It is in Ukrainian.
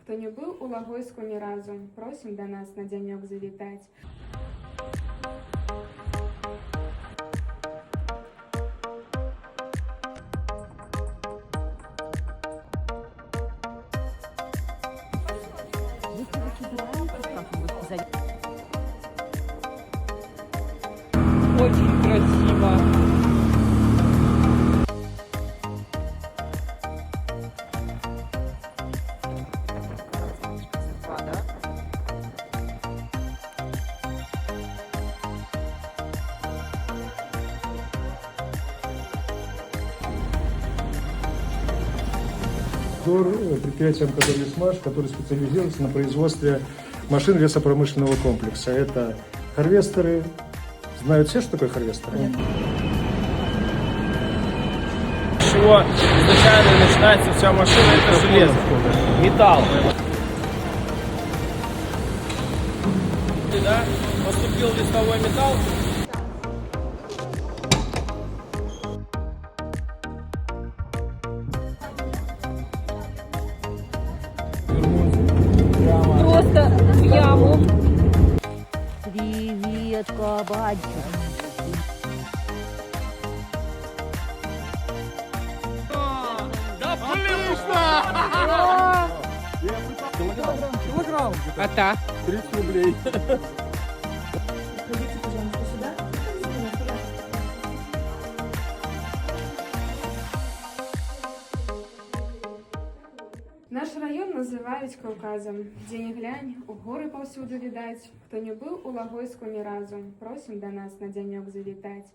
Хто не быў у Лагойску ні разу, просім да нас на дзянёк завітаць. Очень красиво. Предприятие МКД «Лесмаш», который специализируется на производстве машин лесопромышленного комплекса. Это харвестеры. Знают все, что такое харвестеры? С чего изначально начинается вся машина, это железо, металл. Да? Поступил листовой металл. Просто в яму. Привет, кабанчик. Да килограмм. А так? 30 рублей. Наш раён называюць Каўказам. Дзе не глянь, у горы паўсюды відаць. Хто не быў у Лагойску ні разу, просім да нас на дзянёк завітаць.